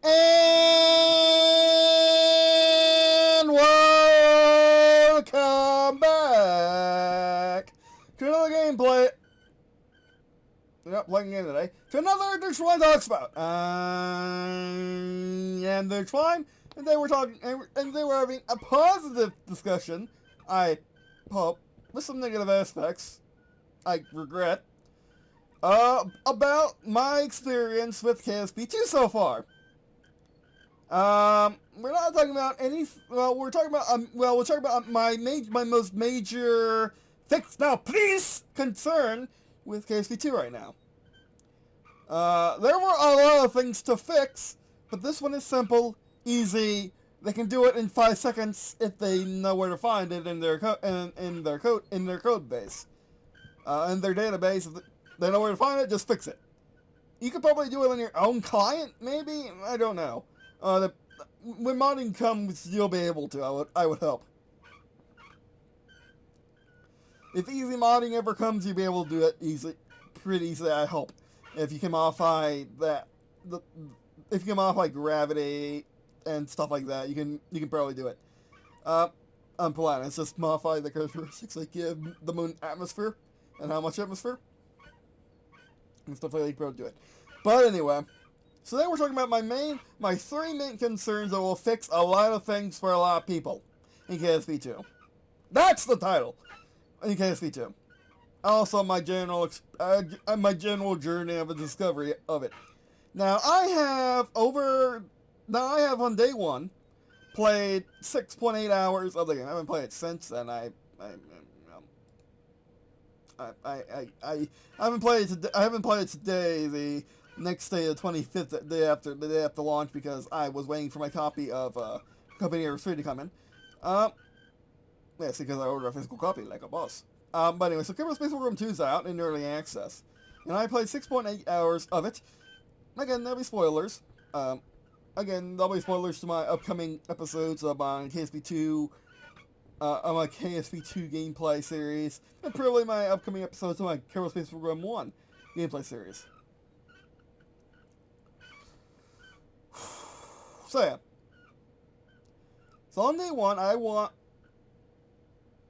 And welcome back to another gameplay. Yep, playing game today. To another Der999 Talks About. And they're fine. And they were talking, and they were having a positive discussion. I hope, with some negative aspects. I regret. About my experience with KSP2 so far. We're not talking about any. Well, we're talking about my most major fix now, please, concern with KSP2 right now. There were a lot of things to fix, but this one is simple, easy. They can do it in 5 seconds if they know where to find it in their code base, in their database. If they know where to find it, just fix it. You could probably do it on your own client, maybe. I don't know. When modding comes, you'll be able to. I would hope. If easy modding ever comes, you'll be able to do it pretty easily. I hope. If you can modify if you can modify gravity and stuff like that, you can probably do it. On planets, just modify the characteristics, like give the moon atmosphere and how much atmosphere and stuff like that. You can probably do it. But anyway. So then we're talking about my 3 main concerns that will fix a lot of things for a lot of people in KSP2. That's the title in KSP2. Also, my general journey of a discovery of it. Now I have on day 1 played 6.8 hours of the game. I haven't played it since then. I haven't played it. I haven't played it today. The next day, the 25th, the day after launch, because I was waiting for my copy of Company Errors 3 to come in. Yes, because I ordered a physical copy like a boss. But anyway, so Kerbal Space Program 2 is out in early access, and I played 6.8 hours of it. Again, there'll be spoilers. Again, there'll be spoilers to my upcoming episodes of my KSP2, gameplay series, and probably my upcoming episodes of my Kerbal Space Program 1 gameplay series. So yeah. So on day 1, I want...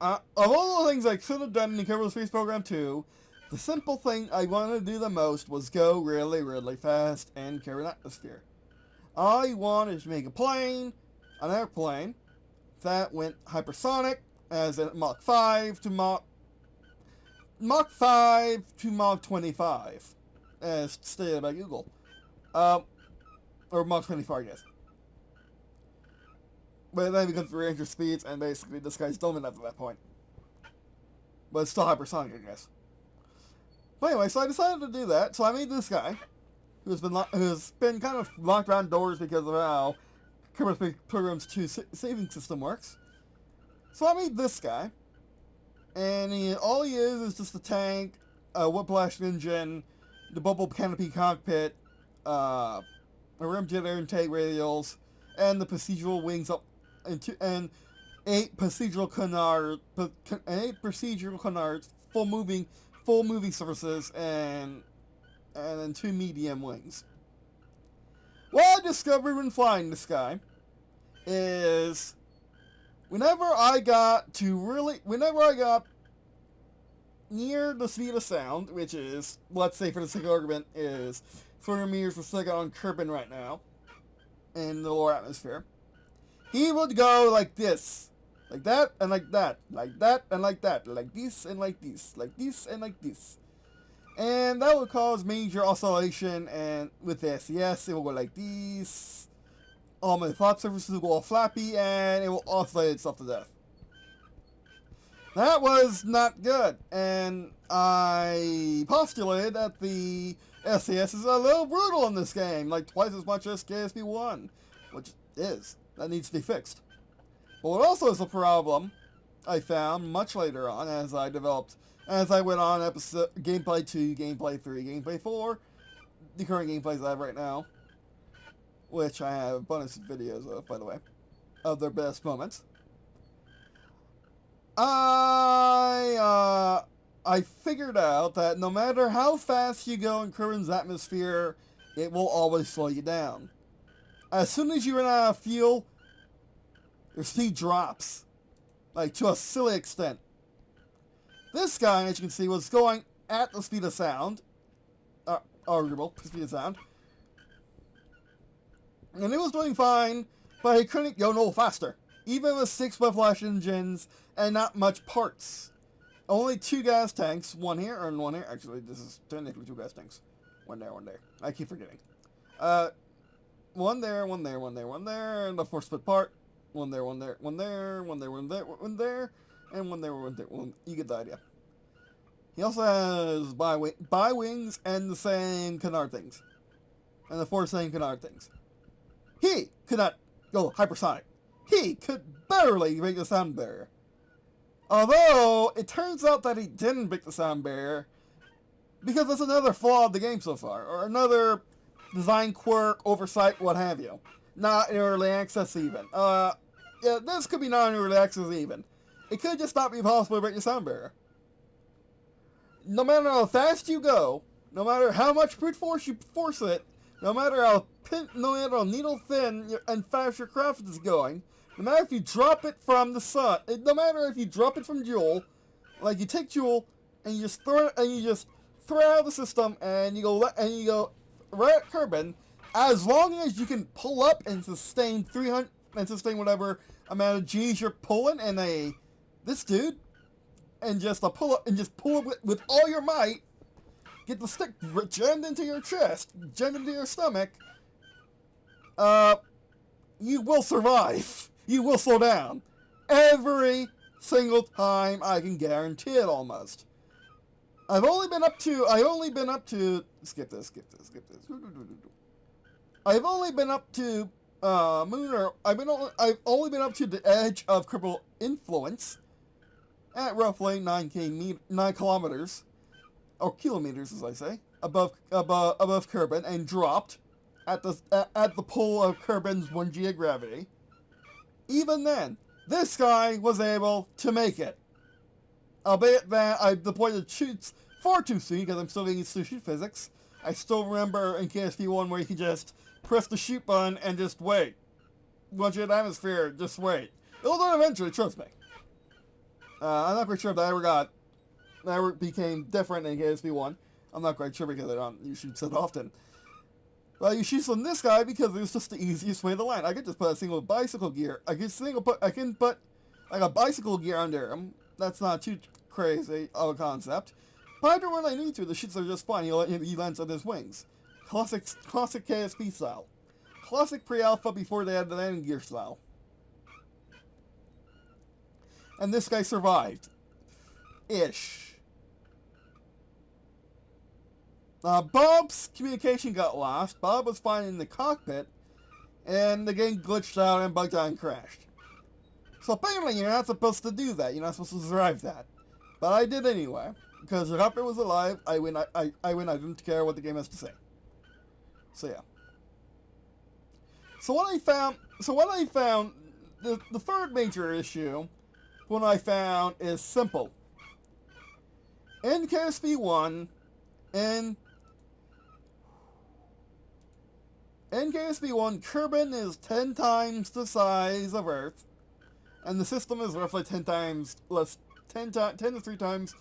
of all the things I could have done in the Kerbal Space Program 2, the simple thing I wanted to do the most was go really, really fast and carry an atmosphere. I wanted to make an airplane, that went hypersonic, as in Mach 5 to Mach 25, as stated by Google. Or Mach 24, I guess. But then it becomes reentry speeds, and basically the sky's dome enough at that point. But it's still hypersonic, I guess. But anyway, so I decided to do that. So I made this guy, who's been kind of locked around doors because of how Kerbal Space Program's 2 saving system works. So I made this guy, and all he is just a tank, a whiplash engine, the bubble canopy cockpit, a rim jet air intake radials, and the procedural wings up, and 8 procedural canards, full moving surfaces, and then 2 medium wings. What I discovered when flying this guy is whenever I got near the speed of sound, which is, let's say for the sake of argument, is 400 meters per second on Kerbin right now, in the lower atmosphere, he would go like this, like that, and like that, like that, and like that, like this, and like this, like this, and like this. And that would cause major oscillation, and with the SES, it will go like this. All my flap surfaces will go all flappy, and it will oscillate itself to death. That was not good, and I postulated that the SES is a little brutal in this game, like twice as much as KSP1, which is. That needs to be fixed. But what also is a problem, I found much later on as I went on Gameplay 2, Gameplay 3, Gameplay 4, the current gameplays I have right now, which I have bonus videos of, by the way, of their best moments. I figured out that no matter how fast you go in Kerbin's atmosphere, it will always slow you down. As soon as you run out of fuel, your speed drops, like to a silly extent. This guy, as you can see, was going at the speed of sound, arguable speed of sound, and it was doing fine, but he couldn't go no faster, even with 6 flash engines and not much parts. Only 2 gas tanks, one here and one here. Actually, this is technically 2 gas tanks. One there, one there. I keep forgetting. One there, one there, one there, one there, and the 4 split part. One there, one there, one there, one there, one there, one there, and one there, one there. One. You get the idea. He also has bi wings and the same canard things, and the 4 same canard things. He could not go hypersonic. He could barely break the sound barrier. Although, it turns out that he didn't break the sound barrier, because that's another flaw of the game so far, or another design quirk, oversight, what have you. Not in early access even. Yeah, this could be not in early access even. It could just not be possible to break the sound barrier. No matter how fast you go, no matter how much brute force you force it, no matter how needle thin and fast your craft is going, no matter if you drop it from the sun, no matter if you drop it from Joule, like you take Joule and you just throw it out of the system and you go right at Kerbin, as long as you can pull up and sustain 300 and sustain whatever amount of G's you're pulling and this dude, and just pull up with all your might, get the stick jammed into your chest, jammed into your stomach, you will survive. You will slow down. Every single time, I can guarantee it almost. I've only been up to, skip this. I've only been up to, I've only been up to the edge of cripple influence at roughly 9 kilometers, or kilometers as I say, above Kerbin, and dropped at the pull of Kerbin's 1G of gravity. Even then, this guy was able to make it. Albeit that I deployed the shoots far too soon because I'm still getting used to shoot physics. I still remember in KSP1 where you can just press the shoot button and just wait. Once you're in the atmosphere, just wait. It'll do it eventually, trust me. I'm not quite sure if that ever became different in KSP1. I'm not quite sure because I don't use shoots that often. Well, you shoot on this guy because it was just the easiest way to land. I could just put a single bicycle gear. I can put like a bicycle gear under him. That's not too crazy of a concept. But I don't really need to. The shoots are just fine. He lands on his wings. Classic KSP style. Classic pre-alpha before they had the landing gear style. And this guy survived. Ish. Bob's communication got lost. Bob was fine in the cockpit, and the game glitched out and bugged out and crashed. So apparently you're not supposed to do that. You're not supposed to survive that. But I did anyway. Because the cockpit was alive, I win, I didn't care what the game has to say. So yeah. So what I found, the third major issue, what I found is simple. In KSP1, in KSP1, Kerbin is 10 times the size of Earth, and the system is roughly 10 to 3 times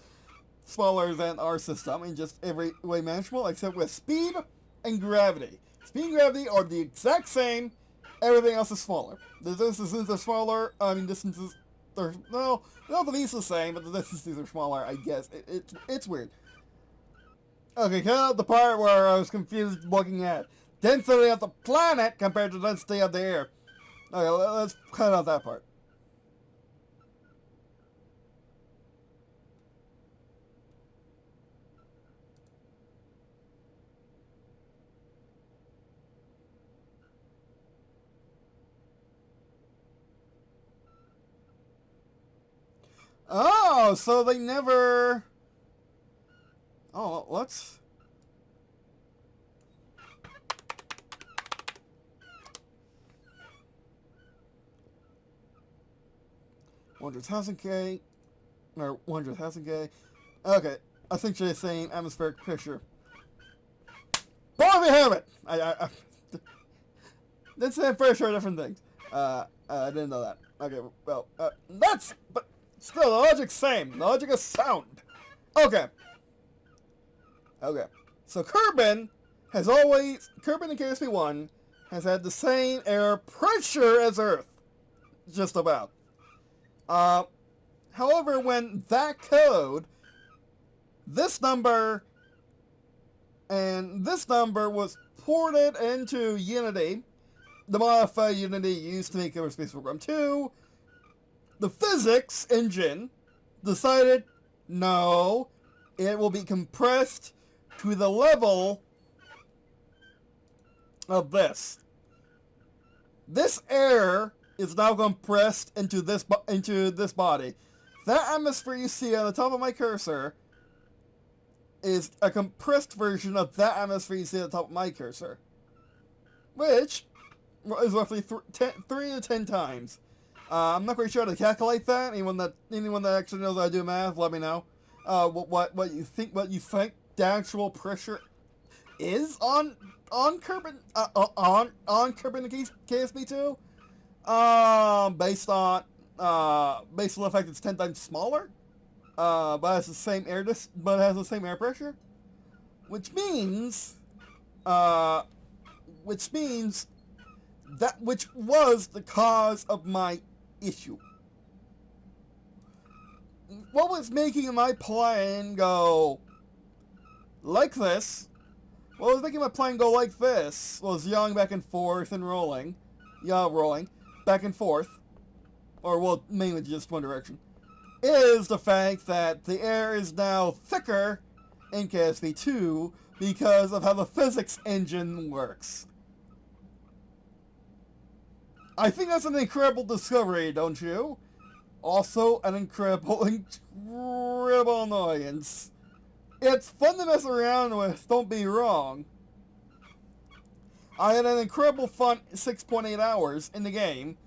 smaller than our system in just every way manageable, except with speed and gravity. Speed and gravity are the exact same, everything else is smaller. The distances are smaller, distances are, no, not the least the same, but the distances are smaller, I guess. It's weird. Okay, cut out the part where I was confused looking at density of the planet compared to density of the air. Okay, let's cut out that part. Oh, so they never... Oh, let's... $100,000K, or 100,000K. Okay, essentially the same atmospheric pressure. Boy, we have it! That's pretty sure different things. I didn't know that. Okay, well, but still, the logic's same. The logic is sound. Okay. So Kerbin in KSP1 has had the same air pressure as Earth. Just about. However, when that code, this number and this number was ported into Unity, the modified Unity used to make Hyper Space Program 2, the physics engine decided, no, it will be compressed to the level of this. This air is now compressed into this body. That atmosphere you see on the top of my cursor is a compressed version of that atmosphere you see at the top of my cursor, which is roughly 3 to 10 times. I'm not quite sure how to calculate that. Anyone that actually knows how to do math, let me know. What you think the actual pressure is on Kerbin on KSB2, based on the fact it's 10 times smaller, but has the same air pressure, which means that which was the cause of my issue. What was making my plane go like this? What was making my plane go like this was yawing back and forth and rolling back and forth, or well, mainly just one direction, is the fact that the air is now thicker in KSP2 because of how the physics engine works. I think that's an incredible discovery, don't you? Also, an incredible annoyance. It's fun to mess around with, don't be wrong. I had an incredible fun 6.8 hours in the game,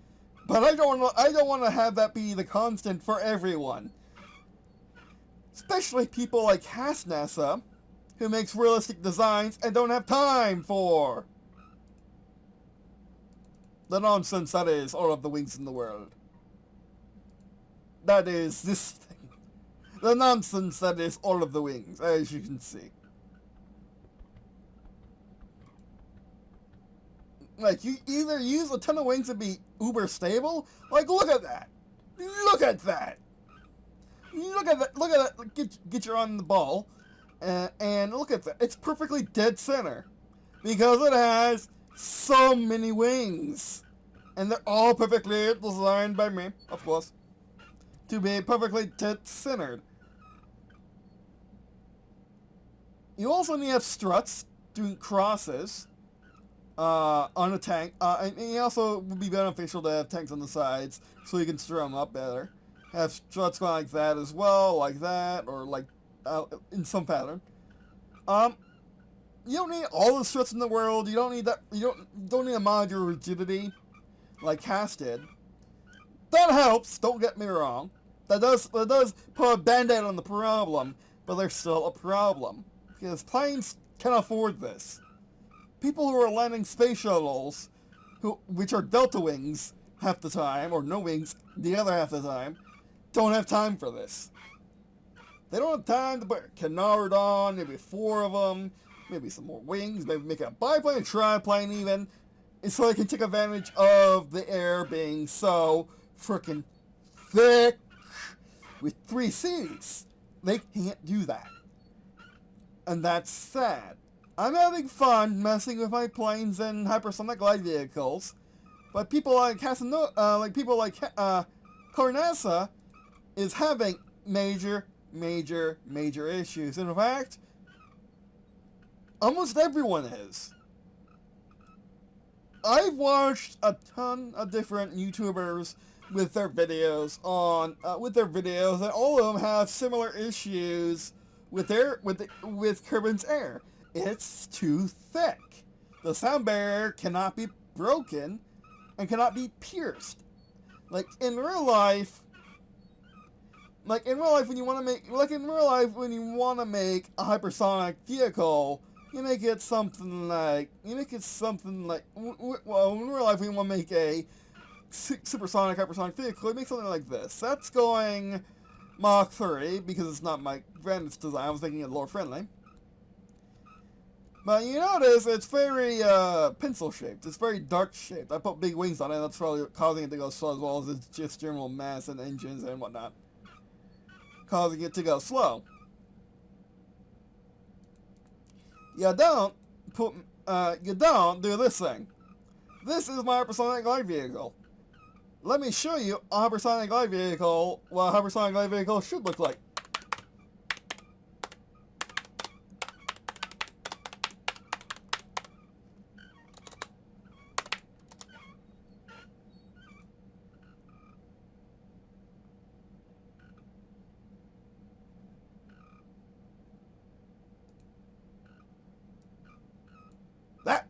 but I don't want to have that be the constant for everyone. Especially people like Carnasa, who makes realistic designs and don't have time for the nonsense that is all of the wings in the world. That is this thing. The nonsense that is all of the wings, as you can see. Like, you either use a ton of wings to be uber stable, like, look at that! Look at that! Look at that! Get your on the ball, and look at that. It's perfectly dead center, because it has so many wings. And they're all perfectly designed by me, of course, to be perfectly dead-centered. You also need to have struts doing crosses on a tank. And it also would be beneficial to have tanks on the sides so you can stir them up better. Have struts going like that as well, like that, or like in some pattern. You don't need all the struts in the world. You don't need that. You don't need a modular rigidity like Cass did. That helps, don't get me wrong. That does put a band-aid on the problem, but there's still a problem. Because planes can afford this. People who are landing space shuttles, which are delta wings half the time, or no wings the other half the time, don't have time for this. They don't have time to put a canard on, maybe 4 of them, maybe some more wings, maybe make a biplane, a triplane even, and so they can take advantage of the air being so frickin' thick with 3 C's. They can't do that. And that's sad. I'm having fun messing with my planes and hypersonic glide vehicles, but people like Carnasa is having major issues. In fact, almost everyone is. I've watched a ton of different YouTubers with their videos and all of them have similar issues with Kerbin's air. It's too thick. The sound barrier cannot be broken and cannot be pierced. In real life, when you want to make a hypersonic vehicle, you make it something like, well, in real life we want to make a supersonic, hypersonic vehicle. You make something like this. That's going Mach 3, because it's not my grandest design. I was making it lore friendly. But you notice it's very pencil shaped. It's very dart shaped. I put big wings on it, and that's probably causing it to go slow, as well as its just general mass and engines and whatnot, causing it to go slow. You don't do this thing. This is my hypersonic glide vehicle. Let me show you a hypersonic glide vehicle, what a hypersonic glide vehicle should look like. That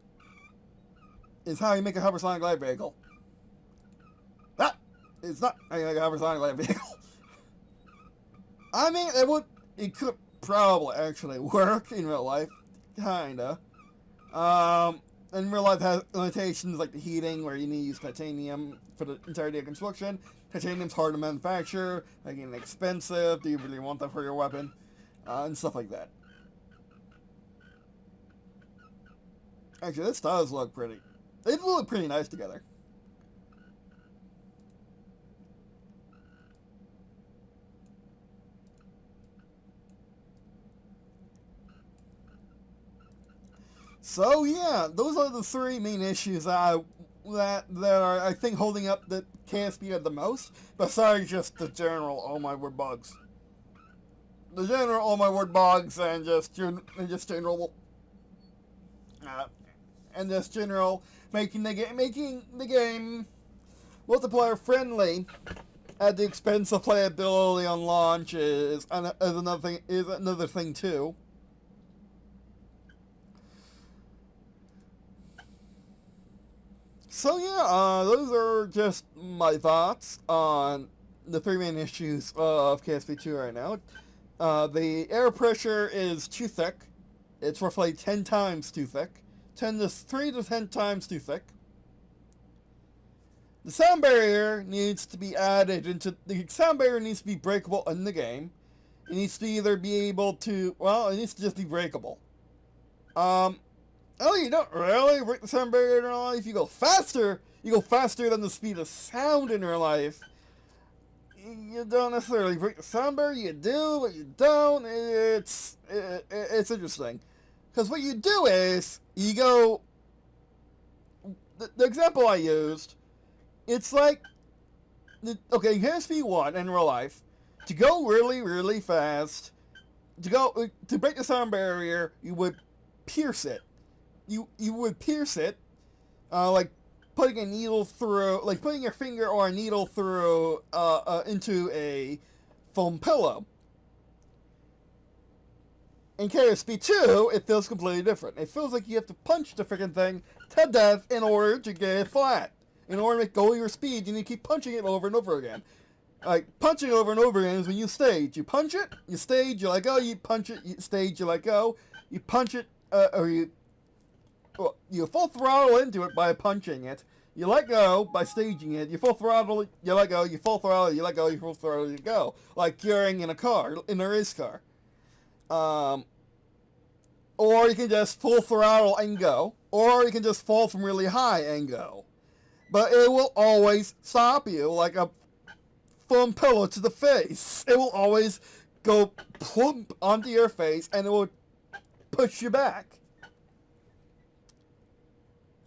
is how you make a hypersonic glide vehicle. That is not how you make a hypersonic glide vehicle. I mean, it could probably actually work in real life, kinda. In real life, it has limitations like the heating, where you need to use titanium for the entirety of construction. Titanium's hard to manufacture, making it expensive. Do you really want that for your weapon? And stuff like that. Actually, this does look pretty. They look pretty nice together. So yeah, those are the three main issues that are, I think, holding up the KSP the most, besides just the general oh my word bugs. The general oh my word bugs and just general making the game multiplayer friendly at the expense of playability on launch is another thing too. So yeah, those are just my thoughts on the three main issues of KSP2 right now. The air pressure is too thick. It's roughly 10 times too thick. 3 to 10 times too thick. The sound barrier needs to be added into... The sound barrier needs to be breakable in the game. It needs to either be able to... Well, it needs to just be breakable. Oh, you don't really break the sound barrier in real life. You go faster than the speed of sound in real life. You don't necessarily break the sound barrier. You do, but you don't. It's interesting. Because what you do is, you go... The example I used, it's like... Okay, in KSP1 in real life, to go really, really fast, to break the sound barrier, you would pierce it. You would pierce it, like putting a needle through, like putting your finger or a needle through, into a foam pillow. In KSP2, it feels completely different. It feels like you have to punch the freaking thing to death in order to get it flat. In order to go your speed, you need to keep punching it over and over again. Like, punching over and over again is when you stage. You punch it, you stage, you let go, you punch it, you stage, you let go. You punch it, you full throttle into it by punching it. You let go by staging it. You full throttle, you let go. You full throttle, you let go. You full throttle, you go. Like gearing in a race car. Or you can just full throttle and go. Or you can just fall from really high and go. But it will always stop you like a foam pillow to the face. It will always go plump onto your face and it will push you back.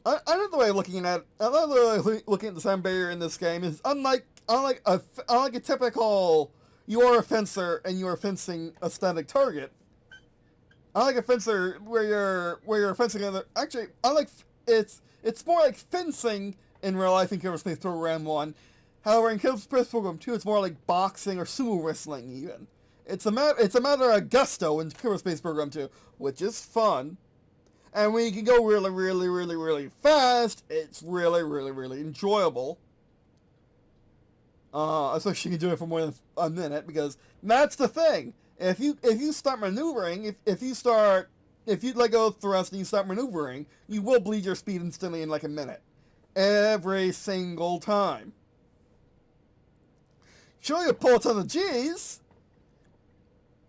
Another way of looking at the sound barrier in this game is unlike a typical you are a fencer and you are fencing a static target. Unlike a fencer where you're fencing other. Actually, it's more like fencing in real life in KSP Program 1. However, in KSP Program 2, it's more like boxing or sumo wrestling even. It's a matter of gusto in KSP Program 2, which is fun. And when you can go really, really, really, really fast, it's really, really, really enjoyable. Especially you can do it for more than a minute, because that's the thing. If you start maneuvering, if you start if you let go of thrust and you start maneuvering, you will bleed your speed instantly in like a minute. Every single time. Sure, you pull a ton of G's.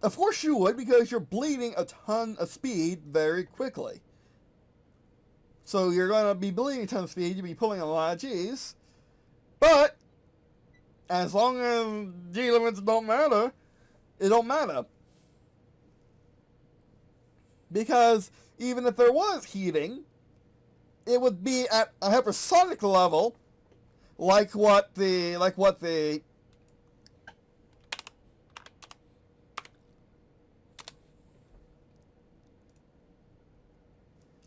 Of course you would, because you're bleeding a ton of speed very quickly. So you're going to be bleeding a ton of speed, you'll be pulling a lot of G's. But, as long as G limits don't matter, it don't matter. Because even if there was heating, it would be at a hypersonic level, like what the like what the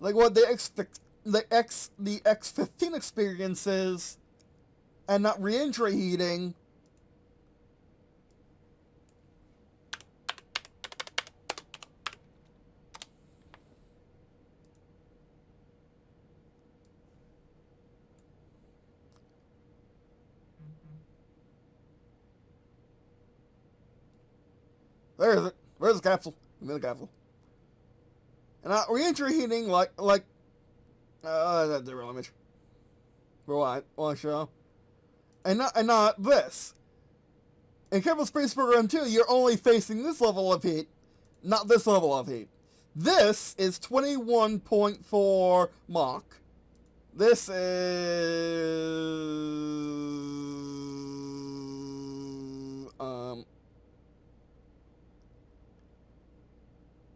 X15 experiences, and not reentry heating. Where is it? Where's the capsule? I'm in the capsule. And not reentry heating that's the real image. For what? Want to show? And not this. In Kerbal Space Program 2, you're only facing this level of heat, not this level of heat. This is 21.4 Mach. This is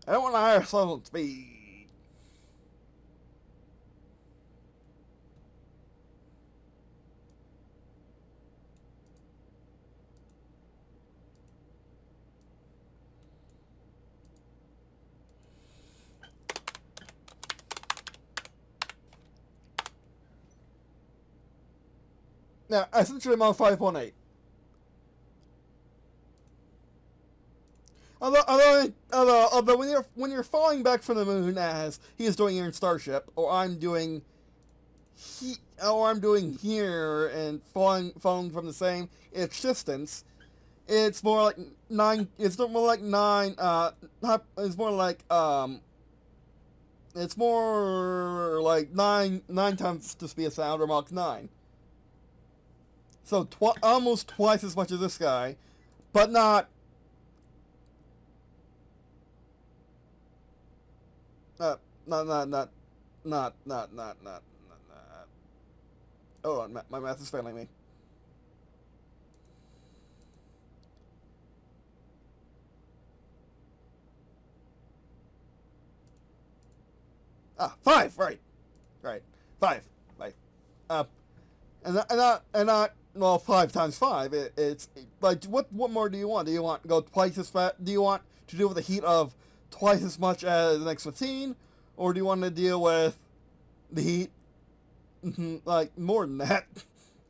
I don't want a higher solid speed. Now, essentially I'm on 5.8. Although when you're falling back from the moon, as he is doing here in Starship, or I'm doing here and falling from the same distance, it's more like nine. It's more like nine. It's more like It's more like nine times the speed of sound, or Mach 9. So almost twice as much as this guy, but not. Not. Hold on, my math is failing me. Ah, 5, right. 5. And not well, 5 times 5. It's like what more do you want? Do you want to go twice as fast? Do you want to deal with the heat of twice as much as an X15, or do you want to deal with the heat like more than that?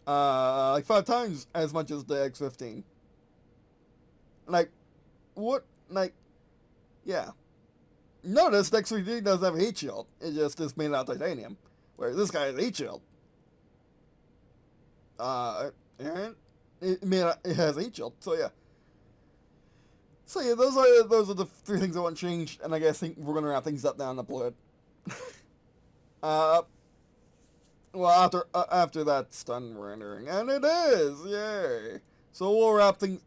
Like 5 times as much as the X15. Like what? Like yeah. Notice the X3D doesn't have a heat shield. It just is made out of titanium. Whereas this guy has a heat shield. And it has a heat shield. So yeah. Those are the 3 things I want changed, and I guess we're gonna wrap things up now and upload. Well, after that's done rendering, and it is, yay! So we'll wrap things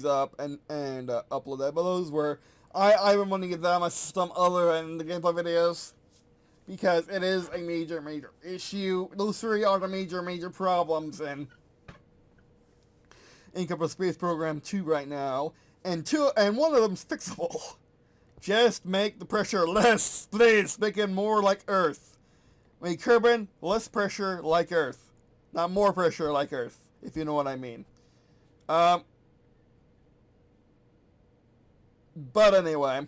up and upload that. But those were I've been wanting to get that on my system other than the gameplay videos, because it is a major issue. Those 3 are the major problems in Kerbal Space Program 2 right now, and one of them's fixable. Just make the pressure less, please. Make it more like Earth. Make Kerbin less pressure like Earth, not more pressure like Earth, if you know what I mean. But anyway.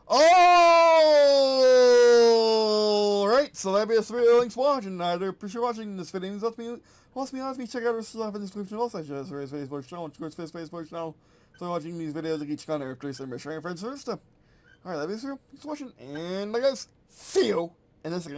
Alright, so that'd be a video. Thanks for watching. I appreciate watching this video. It helps me check out our stuff in the description. Also, just for his Facebook channel, which goes to his Facebook channel. So watching these videos like each kind of place and sharing friends first stuff. Alright, that'd be a video. Thanks for watching. And I guess see you in the second.